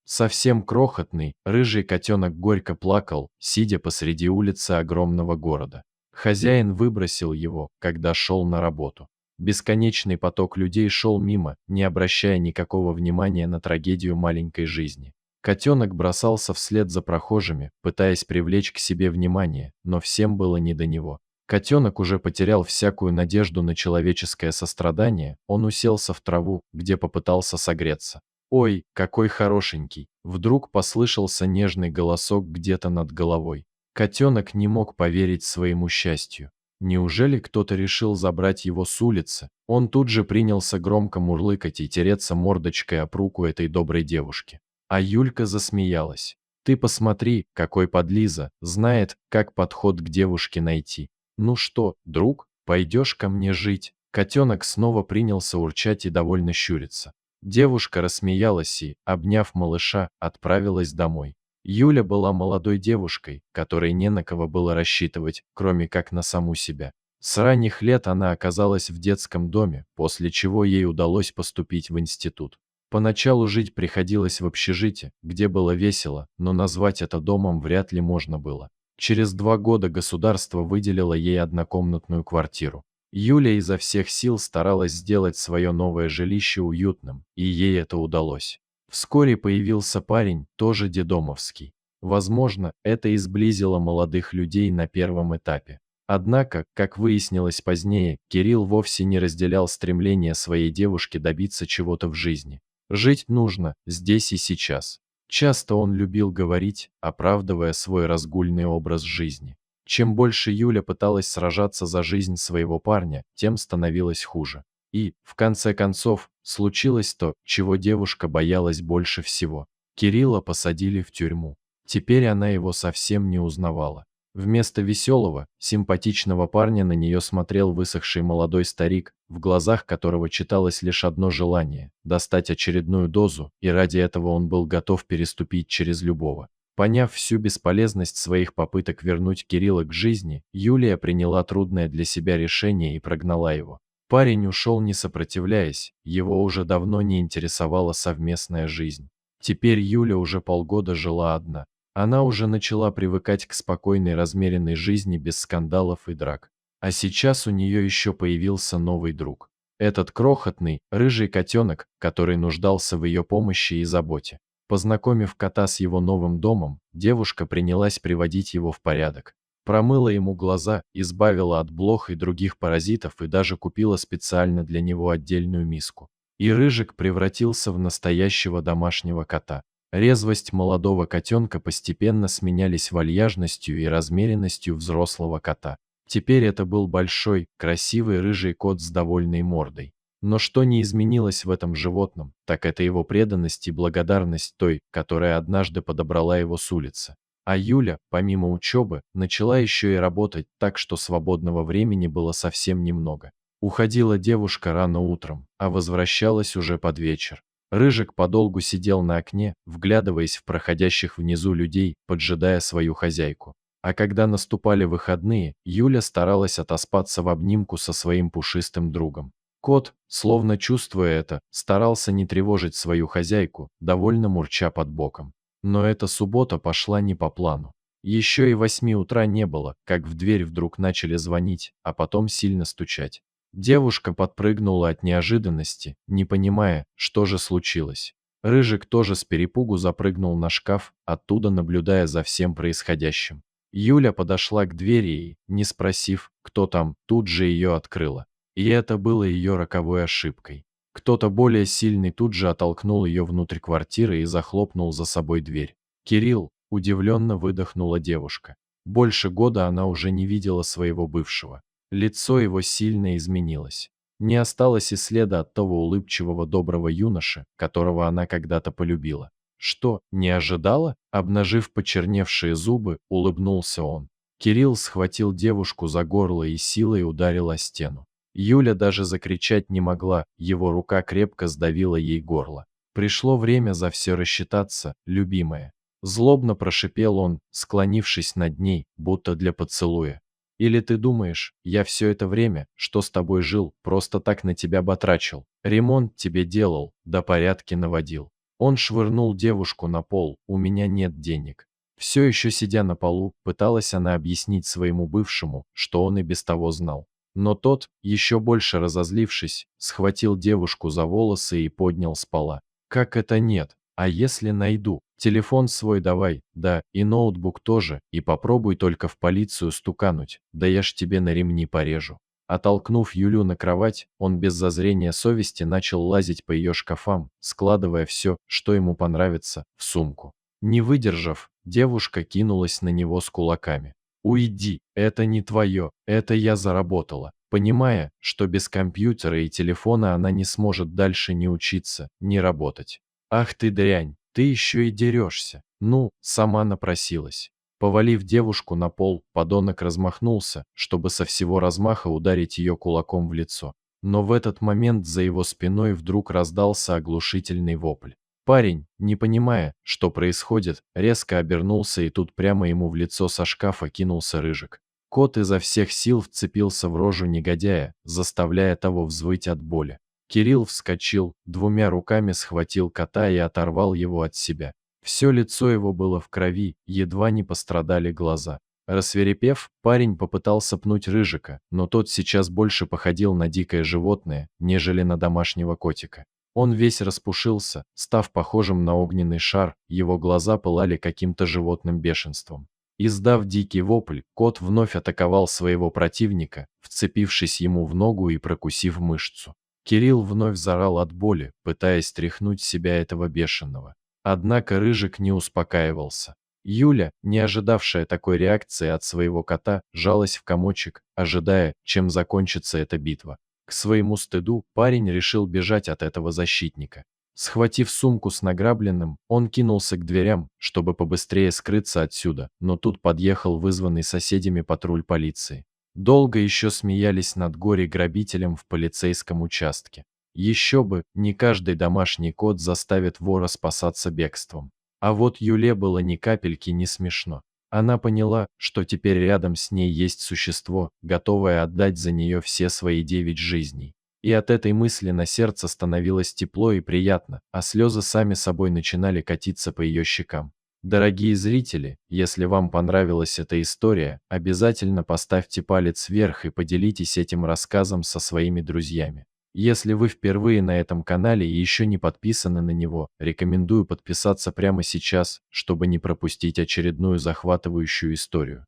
Совсем крохотный, рыжий котенок горько плакал, сидя посреди улицы огромного города. Хозяин выбросил его, когда шел на работу. Бесконечный поток людей шел мимо, не обращая никакого внимания на трагедию маленькой жизни. Котенок бросался вслед за прохожими, пытаясь привлечь к себе внимание, но всем было не до него. Котенок уже потерял всякую надежду на человеческое сострадание, он уселся в траву, где попытался согреться. «Ой, какой хорошенький!» Вдруг послышался нежный голосок где-то над головой. Котенок не мог поверить своему счастью. Неужели кто-то решил забрать его с улицы? Он тут же принялся громко мурлыкать и тереться мордочкой об руку этой доброй девушки. А Юлька засмеялась. «Ты посмотри, какой подлиза, знает, как подход к девушке найти. Ну что, друг, пойдешь ко мне жить?» Котенок снова принялся урчать и довольно щуриться. Девушка рассмеялась и, обняв малыша, отправилась домой. Юля была молодой девушкой, которой не на кого было рассчитывать, кроме как на саму себя. С ранних лет она оказалась в детском доме, после чего ей удалось поступить в институт. Поначалу жить приходилось в общежитии, где было весело, но назвать это домом вряд ли можно было. Через 2 года государство выделило ей однокомнатную квартиру. Юля изо всех сил старалась сделать свое новое жилище уютным, и ей это удалось. Вскоре появился парень, тоже дедомовский. Возможно, это и сблизило молодых людей на первом этапе. Однако, как выяснилось позднее, Кирилл вовсе не разделял стремление своей девушки добиться чего-то в жизни. Жить нужно, здесь и сейчас. Часто он любил говорить, оправдывая свой разгульный образ жизни. Чем больше Юля пыталась сражаться за жизнь своего парня, тем становилось хуже. И, в конце концов, случилось то, чего девушка боялась больше всего. Кирилла посадили в тюрьму. Теперь она его совсем не узнавала. Вместо веселого, симпатичного парня на нее смотрел высохший молодой старик, в глазах которого читалось лишь одно желание – достать очередную дозу, и ради этого он был готов переступить через любого. Поняв всю бесполезность своих попыток вернуть Кирилла к жизни, Юлия приняла трудное для себя решение и прогнала его. Парень ушел не сопротивляясь, его уже давно не интересовала совместная жизнь. Теперь Юля уже полгода жила одна. Она уже начала привыкать к спокойной размеренной жизни без скандалов и драк. А сейчас у нее еще появился новый друг. Этот крохотный, рыжий котенок, который нуждался в ее помощи и заботе. Познакомив кота с его новым домом, девушка принялась приводить его в порядок. Промыла ему глаза, избавила от блох и других паразитов и даже купила специально для него отдельную миску. И Рыжик превратился в настоящего домашнего кота. Резвость молодого котенка постепенно сменялись вальяжностью и размеренностью взрослого кота. Теперь это был большой, красивый рыжий кот с довольной мордой. Но что не изменилось в этом животном, так это его преданность и благодарность той, которая однажды подобрала его с улицы. А Юля, помимо учебы, начала еще и работать так, что свободного времени было совсем немного. Уходила девушка рано утром, а возвращалась уже под вечер. Рыжик подолгу сидел на окне, вглядываясь в проходящих внизу людей, поджидая свою хозяйку. А когда наступали выходные, Юля старалась отоспаться в обнимку со своим пушистым другом. Кот, словно чувствуя это, старался не тревожить свою хозяйку, довольно мурча под боком. Но эта суббота пошла не по плану. Еще и 8 утра не было, как в дверь вдруг начали звонить, а потом сильно стучать. Девушка подпрыгнула от неожиданности, не понимая, что же случилось. Рыжик тоже с перепугу запрыгнул на шкаф, оттуда наблюдая за всем происходящим. Юля подошла к двери и, не спросив, кто там, тут же ее открыла. И это было ее роковой ошибкой. Кто-то более сильный тут же оттолкнул ее внутрь квартиры и захлопнул за собой дверь. «Кирилл», – удивленно выдохнула девушка. Больше года она уже не видела своего бывшего. Лицо его сильно изменилось. Не осталось и следа от того улыбчивого доброго юноши, которого она когда-то полюбила. «Что, не ожидала?» – обнажив почерневшие зубы, улыбнулся он. Кирилл схватил девушку за горло и силой ударил о стену. Юля даже закричать не могла, его рука крепко сдавила ей горло. «Пришло время за все рассчитаться, любимая». Злобно прошипел он, склонившись над ней, будто для поцелуя. «Или ты думаешь, я все это время, что с тобой жил, просто так на тебя батрачил, ремонт тебе делал, да порядки наводил? Он швырнул девушку на пол, у меня нет денег. Все еще сидя на полу, пыталась она объяснить своему бывшему, что он и без того знал. Но тот, еще больше разозлившись, схватил девушку за волосы и поднял с пола. Как это нет? А если найду? Телефон свой давай, да, и ноутбук тоже, и попробуй только в полицию стукануть, да я ж тебе на ремни порежу. Оттолкнув Юлю на кровать, он без зазрения совести начал лазить по ее шкафам, складывая все, что ему понравится, в сумку. Не выдержав, девушка кинулась на него с кулаками. «Уйди, это не твое, это я заработала», понимая, что без компьютера и телефона она не сможет дальше ни учиться, ни работать. «Ах ты дрянь, ты еще и дерешься. Ну, сама напросилась». Повалив девушку на пол, подонок размахнулся, чтобы со всего размаха ударить ее кулаком в лицо. Но в этот момент за его спиной вдруг раздался оглушительный вопль. Парень, не понимая, что происходит, резко обернулся, и тут прямо ему в лицо со шкафа кинулся Рыжик. Кот изо всех сил вцепился в рожу негодяя, заставляя того взвыть от боли. Кирилл вскочил, двумя руками схватил кота и оторвал его от себя. Все лицо его было в крови, едва не пострадали глаза. Рассвирепев, парень попытался пнуть Рыжика, но тот сейчас больше походил на дикое животное, нежели на домашнего котика. Он весь распушился, став похожим на огненный шар, его глаза пылали каким-то животным бешенством. Издав дикий вопль, кот вновь атаковал своего противника, вцепившись ему в ногу и прокусив мышцу. Кирилл вновь заорал от боли, пытаясь стряхнуть с себя этого бешеного. Однако Рыжик не успокаивался. Юля, не ожидавшая такой реакции от своего кота, жалась в комочек, ожидая, чем закончится эта битва. К своему стыду парень решил бежать от этого защитника. Схватив сумку с награбленным, он кинулся к дверям, чтобы побыстрее скрыться отсюда, но тут подъехал вызванный соседями патруль полиции. Долго еще смеялись над горе-грабителем в полицейском участке. Еще бы, не каждый домашний кот заставит вора спасаться бегством. А вот Юле было ни капельки не смешно. Она поняла, что теперь рядом с ней есть существо, готовое отдать за нее все свои 9 жизней. И от этой мысли на сердце становилось тепло и приятно, а слезы сами собой начинали катиться по ее щекам. Дорогие зрители, если вам понравилась эта история, обязательно поставьте палец вверх и поделитесь этим рассказом со своими друзьями. Если вы впервые на этом канале и еще не подписаны на него, рекомендую подписаться прямо сейчас, чтобы не пропустить очередную захватывающую историю.